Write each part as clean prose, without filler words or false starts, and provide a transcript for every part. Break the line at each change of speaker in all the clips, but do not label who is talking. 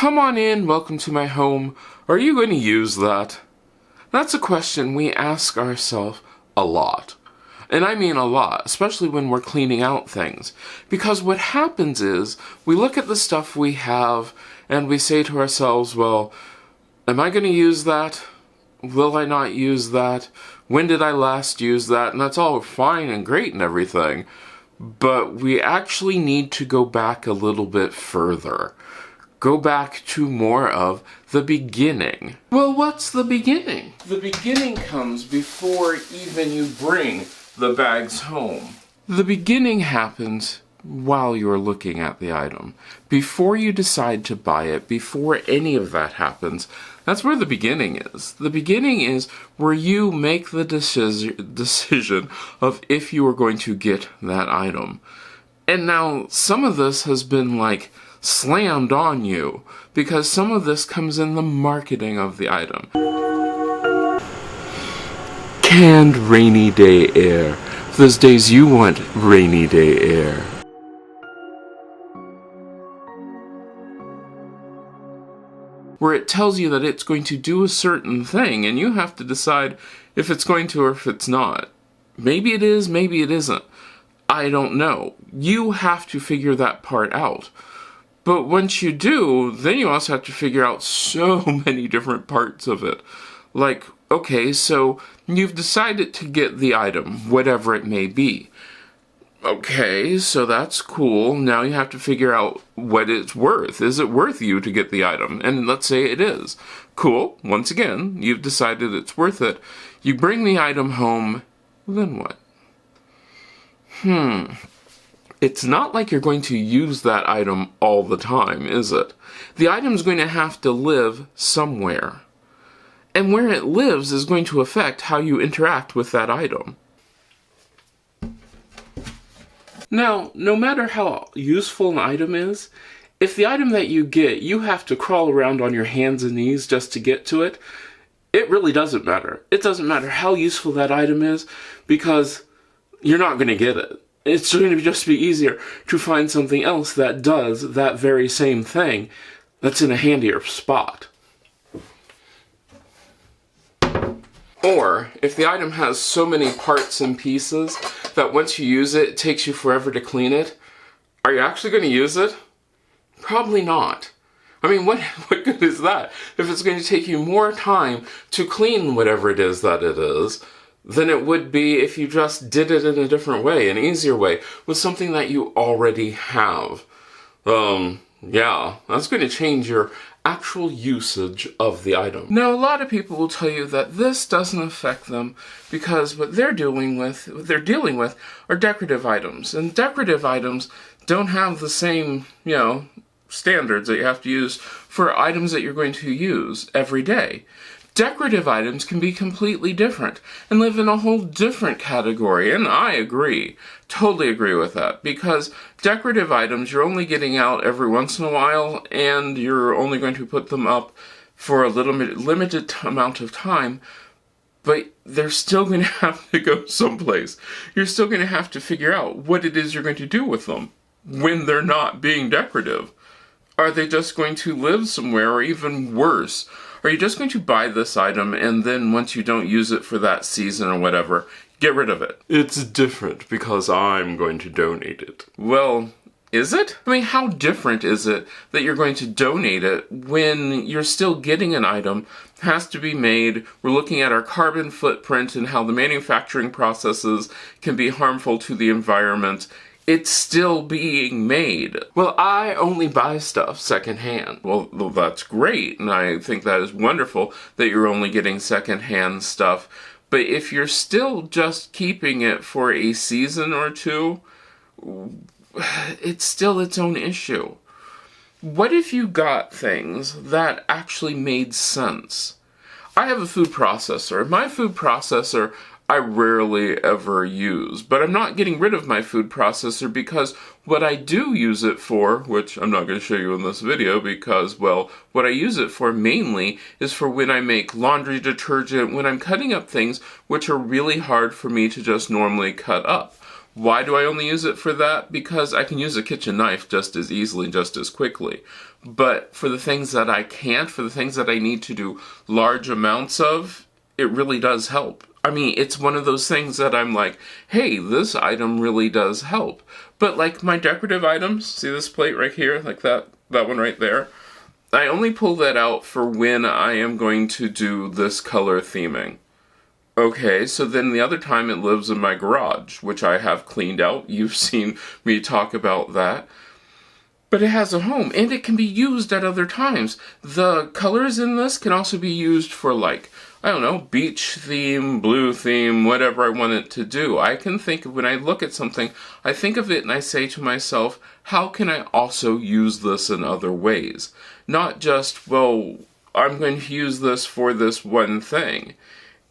Come on in, welcome to my home. Are you going to use that? That's a question we ask ourselves a lot. And I mean a lot, especially when we're cleaning out things. Because what happens is, we look at the stuff we have, and we say to ourselves, well, am I going to use that? Will I not use that? When did I last use that? And that's all fine and great and everything. But we actually need to go back a little bit further. Go back to more of the beginning. Well, what's the beginning? The beginning comes before even you bring the bags home. The beginning happens while you're looking at the item. Before you decide to buy it, before any of that happens, that's where the beginning is. The beginning is where you make the decision of if you are going to get that item. And now, some of this has been like slammed on you, because some of this comes in the marketing of the item. Canned rainy day air. Those days you want rainy day air. Where it tells you that it's going to do a certain thing, and you have to decide if it's going to or if it's not. Maybe it is, maybe it isn't. I don't know. You have to figure that part out. But once you do, then you also have to figure out so many different parts of it. Like, okay, so you've decided to get the item, whatever it may be. Okay, so that's cool. Now you have to figure out what it's worth. Is it worth you to get the item? And let's say it is. Cool. Once again, you've decided it's worth it. You bring the item home, then what? It's not like you're going to use that item all the time, is it? The item's going to have to live somewhere. And where it lives is going to affect how you interact with that item. Now, no matter how useful an item is, if the item that you get, you have to crawl around on your hands and knees just to get to it, it really doesn't matter. It doesn't matter how useful that item is, because you're not going to get it. It's going to just be easier to find something else that does that very same thing that's in a handier spot. Or, if the item has so many parts and pieces that once you use it, it takes you forever to clean it, are you actually going to use it? Probably not. I mean, what good is that? If it's going to take you more time to clean whatever it is that it is, than it would be if you just did it in a different way, an easier way, with something that you already have. Yeah, that's going to change your actual usage of the item. Now, a lot of people will tell you that this doesn't affect them because what they're dealing with are decorative items. And decorative items don't have the same, standards that you have to use for items that you're going to use every day. Decorative items can be completely different and live in a whole different category, and I agree, totally agree with that, because decorative items you're only getting out every once in a while, and you're only going to put them up for a limited amount of time, but they're still going to have to go someplace. You're still going to have to figure out what it is you're going to do with them when they're not being decorative. Are they just going to live somewhere, or even worse? Are you just going to buy this item and then once you don't use it for that season or whatever, get rid of it? It's different because I'm going to donate it. Well, is it? I mean, how different is it that you're going to donate it when you're still getting an item, has to be made, we're looking at our carbon footprint and how the manufacturing processes can be harmful to the environment. It's still being made. Well, I only buy stuff secondhand. Well, that's great, and I think that is wonderful that you're only getting secondhand stuff. But if you're still just keeping it for a season or two, it's still its own issue. What if you got things that actually made sense? I have a food processor. My food processor I rarely ever use, but I'm not getting rid of my food processor because what I do use it for, which I'm not going to show you in this video because, well, what I use it for mainly is for when I make laundry detergent, when I'm cutting up things which are really hard for me to just normally cut up.
Why do I only use it for that? Because I can use a kitchen knife just as easily, just as quickly. But for the things that I can't, for the things that I need to do large amounts of, it really does help. I mean, it's one of those things that I'm like, hey, this item really does help. But like my decorative items, see this plate right here, like that one right there? I only pull that out for when I am going to do this color theming. Okay, so then the other time it lives in my garage, which I have cleaned out. You've seen me talk about that. But it has a home, and it can be used at other times. The colors in this can also be used for, like, I don't know, beach theme, blue theme, whatever I want it to do. I can think of, when I look at something, I think of it and I say to myself, how can I also use this in other ways? Not just, well, I'm going to use this for this one thing.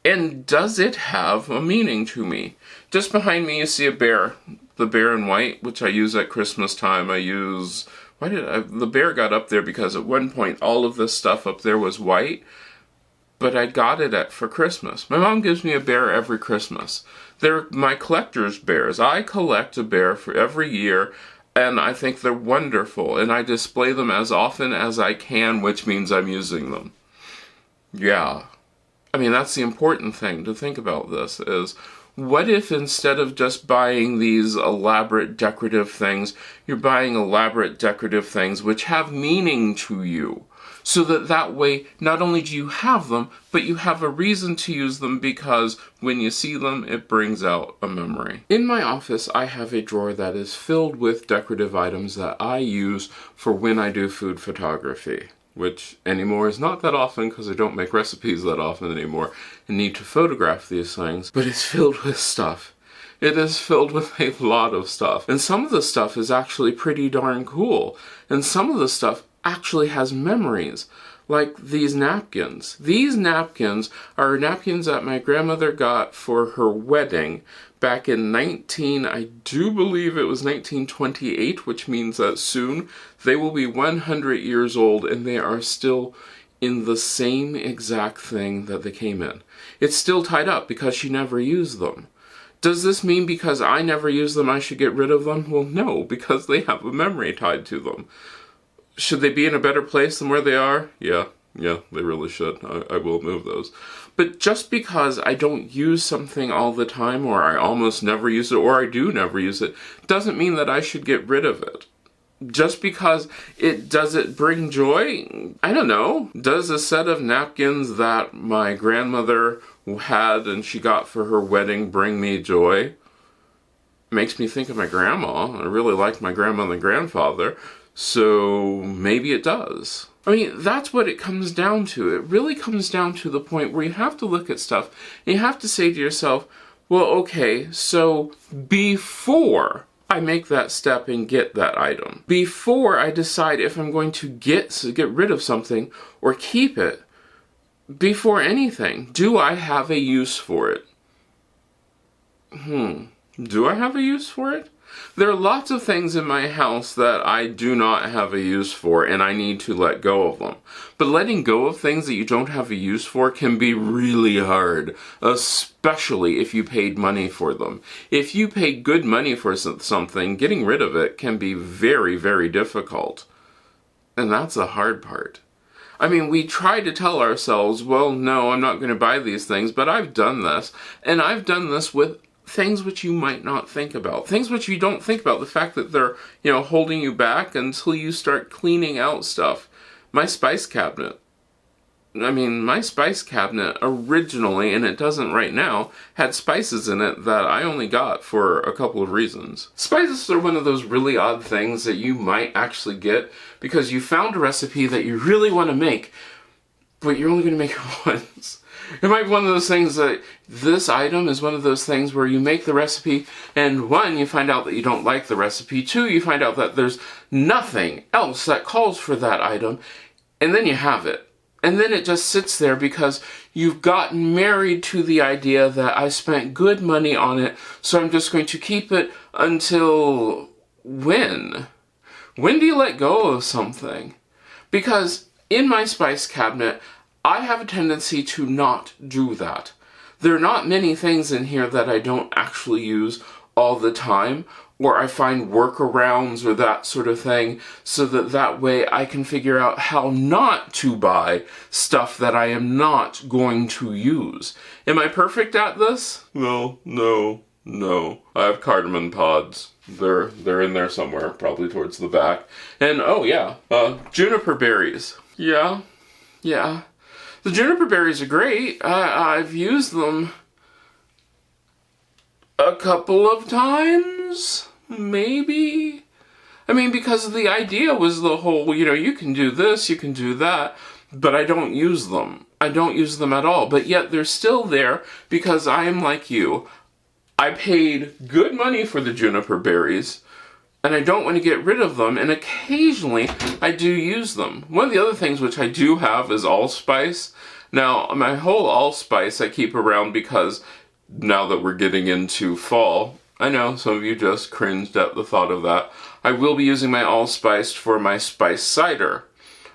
And does it have a meaning to me? Just behind me you see a bear. The bear in white, which I use at Christmas time. The bear got up there because at one point all of this stuff up there was white, but I got it for Christmas. My mom gives me a bear every Christmas. They're my collector's bears. I collect a bear for every year, and I think they're wonderful, and I display them as often as I can, which means I'm using them. Yeah. I mean, that's the important thing to think about this, is what if instead of just buying these elaborate decorative things, you're buying elaborate decorative things which have meaning to you? So that way, not only do you have them, but you have a reason to use them because when you see them, it brings out a memory. In my office, I have a drawer that is filled with decorative items that I use for when I do food photography. Which anymore is not that often because I don't make recipes that often anymore and need to photograph these things, but it's filled with stuff. It is filled with a lot of stuff. And some of the stuff is actually pretty darn cool. And some of the stuff actually has memories. Like these napkins. These napkins are napkins that my grandmother got for her wedding back in I do believe it was 1928, which means that soon they will be 100 years old and they are still in the same exact thing that they came in. It's still tied up because she never used them. Does this mean because I never used them I should get rid of them? Well, no, because they have a memory tied to them. Should they be in a better place than where they are? Yeah, they really should. I will move those. But just because I don't use something all the time, or I almost never use it, or I do never use it, doesn't mean that I should get rid of it. Just because does it bring joy? I don't know. Does a set of napkins that my grandmother had and she got for her wedding bring me joy? Makes me think of my grandma. I really liked my grandmother and grandfather. So maybe it does. I mean, that's what it comes down to. It really comes down to the point where you have to look at stuff and you have to say to yourself, well, okay, so before I make that step and get that item, before I decide if I'm going to get rid of something or keep it, before anything, do I have a use for it? Do I have a use for it? There are lots of things in my house that I do not have a use for and I need to let go of them. But letting go of things that you don't have a use for can be really hard, especially if you paid money for them. If you pay good money for something, getting rid of it can be very, very difficult. And that's the hard part. I mean, we try to tell ourselves, well, no, I'm not going to buy these things, but I've done this. And I've done this with things which you might not think about. Things which you don't think about. The fact that they're, holding you back until you start cleaning out stuff. My spice cabinet. My spice cabinet originally, and it doesn't right now, had spices in it that I only got for a couple of reasons. Spices are one of those really odd things that you might actually get because you found a recipe that you really want to make, but you're only going to make it once. It might be one of those things that this item is one of those things where you make the recipe and one, you find out that you don't like the recipe, two, you find out that there's nothing else that calls for that item, and then you have it. And then it just sits there because you've gotten married to the idea that I spent good money on it, so I'm just going to keep it until when? When do you let go of something? Because in my spice cabinet, I have a tendency to not do that. There are not many things in here that I don't actually use
all the time, or I find workarounds or that sort of thing, so that way I can figure out how not to buy stuff that I am not going to use. Am I perfect at this? Well, no. I have cardamom pods. They're in there somewhere, probably towards the back. And oh yeah, juniper berries. Yeah. The juniper berries are great. I've used them a couple of times, maybe. I mean, because the idea was the whole, you can do this, you can do that, but I don't use them. I don't use them at all, but yet they're still there because I am like you. I paid good money for the juniper berries, and I don't want to get rid of them, and occasionally I do use them. One of the other things which I do have is allspice. Now, my whole allspice I keep around because now that we're getting into fall, I know some of you just cringed at the thought of that. I will be using my allspice for my spice cider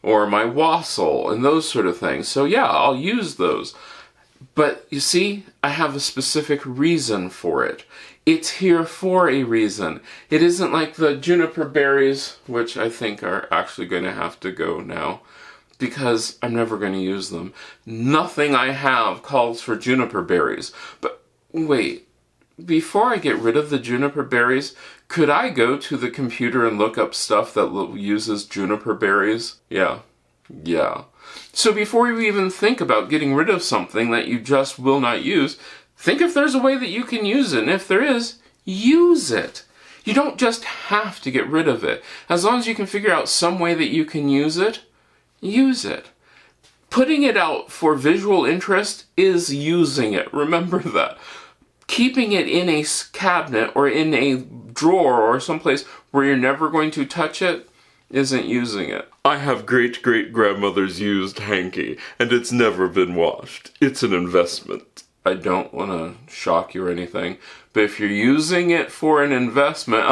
or my wassail and those sort of things. So yeah, I'll use those. But you see, I have a specific reason for it. It's here for a reason. It isn't like the juniper berries, which I think are actually going to have to go now, because I'm never going to use them. Nothing I have calls for juniper berries. But wait, before I get rid of the juniper berries, could I go to the computer and look up stuff that uses juniper berries? Yeah. So before you even think about getting rid of something that you just will not use, think if there's a way that you can use it. And if there is, use it. You don't just have to get rid of it. As long as you can figure out some way that you can use it, use it. Putting it out for visual interest is using it. Remember that. Keeping it in a cabinet or in a drawer or someplace where you're never going to touch it isn't using it. I have great-great-grandmother's used hanky, and it's never been washed. It's an investment. I don't want to shock you or anything, but if you're using it for an investment,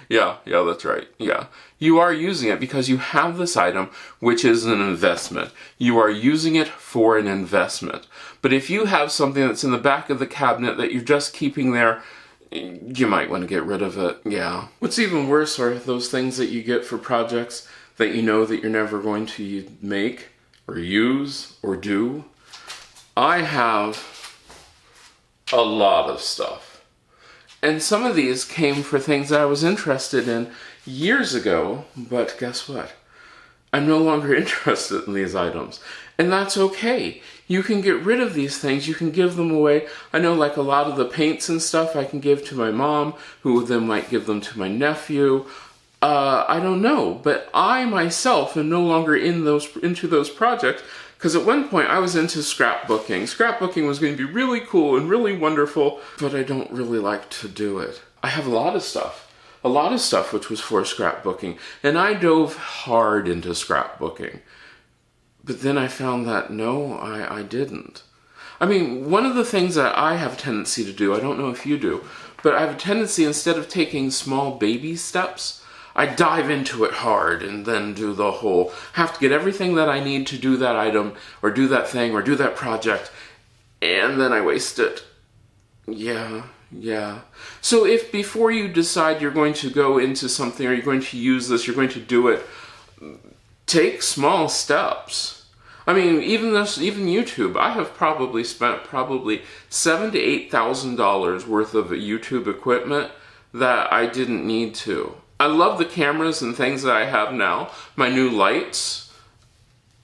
yeah, that's right, yeah. You are using it because you have this item, which is an investment. You are using it for an investment. But if you have something that's in the back of the cabinet that you're just keeping there, you might want to get rid of it, yeah. What's even worse are those things that you get for projects that you know that you're never going to make or use or do. I have a lot of stuff. And some of these came for things that I was interested in years ago, but guess what? I'm no longer interested in these items. And that's okay. You can get rid of these things. You can give them away. I know like a lot of the paints and stuff I can give to my mom, who then might give them to my nephew. I don't know. But I myself am no longer into those projects, because at one point I was into scrapbooking. Scrapbooking was going to be really cool and really wonderful, but I don't really like to do it. I have a lot of stuff which was for scrapbooking, and I dove hard into scrapbooking. But then I found that no, I didn't. I mean, one of the things that I have a tendency to do, I don't know if you do, but I have a tendency, instead of taking small baby steps, I dive into it hard and then do the whole, have to get everything that I need to do that item, or do that thing, or do that project, and then I waste it. Yeah. So if before you decide you're going to go into something, or you're going to use this, you're going to do it, take small steps. I mean, even YouTube, I have probably spent $7,000 to $8,000 worth of YouTube equipment that I didn't need to. I love the cameras and things that I have now, my new lights,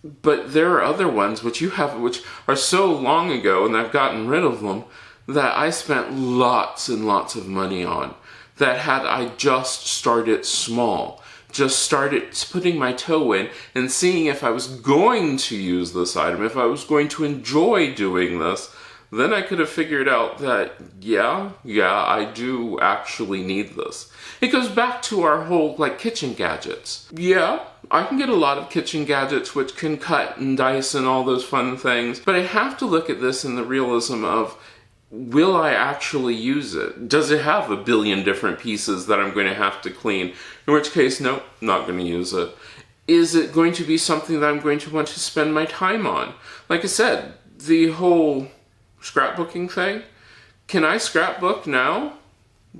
but there are other ones which are so long ago, and I've gotten rid of them, that I spent lots and lots of money on, that had I just started small, just started putting my toe in and seeing if I was going to use this item, if I was going to enjoy doing this, then I could have figured out that, yeah, I do actually need this. It goes back to our whole, kitchen gadgets. Yeah, I can get a lot of kitchen gadgets which can cut and dice and all those fun things, but I have to look at this in the realism of, will I actually use it? Does it have a billion different pieces that I'm going to have to clean? In which case, nope, not going to use it. Is it going to be something that I'm going to want to spend my time on? Like I said, the whole scrapbooking thing, can I scrapbook now?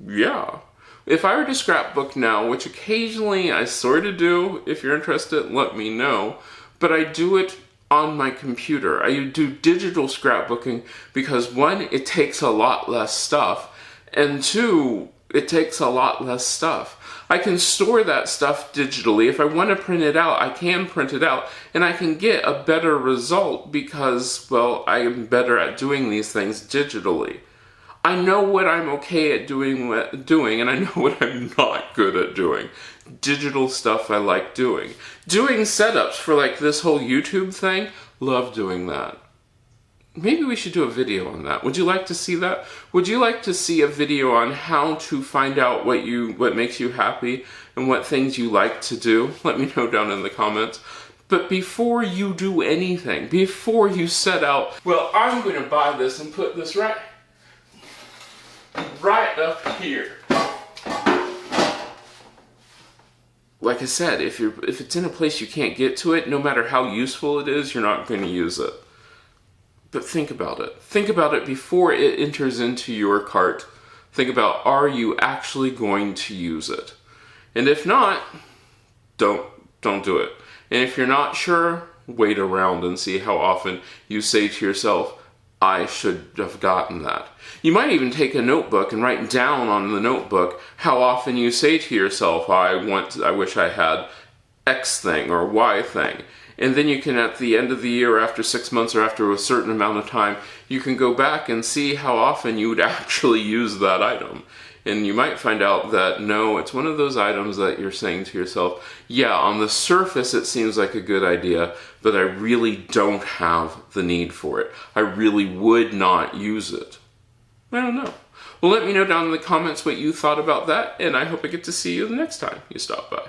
Yeah. If I were to scrapbook now, which occasionally I sort of do, if you're interested, let me know, but I do it on my computer. I do digital scrapbooking because one, it takes a lot less stuff, and two, it takes a lot less stuff. I can store that stuff digitally. If I want to print it out, I can print it out, and I can get a better result because, well, I am better at doing these things digitally. I know what I'm okay at doing, and I know what I'm not good at doing. Digital stuff I like doing. Doing setups for like this whole YouTube thing, love doing that. Maybe we should do a video on that. Would you like to see that? Would you like to see a video on how to find out what makes you happy and what things you like to do? Let me know down in the comments. But before you do anything, before you set out, well, I'm going to buy this and put this right up here. Like I said, if it's in a place you can't get to it, no matter how useful it is, you're not going to use it. But think about it. Think about it before it enters into your cart. Think about, are you actually going to use it? And if not, don't do it. And if you're not sure, wait around and see how often you say to yourself, I should have gotten that. You might even take a notebook and write down on the notebook how often you say to yourself, I wish I had X thing or Y thing. And then you can, at the end of the year, after 6 months or after a certain amount of time, you can go back and see how often you would actually use that item. And you might find out that, no, it's one of those items that you're saying to yourself, yeah, on the surface it seems like a good idea, but I really don't have the need for it. I really would not use it. I don't know. Well, let me know down in the comments what you thought about that, and I hope I get to see you the next time you stop by.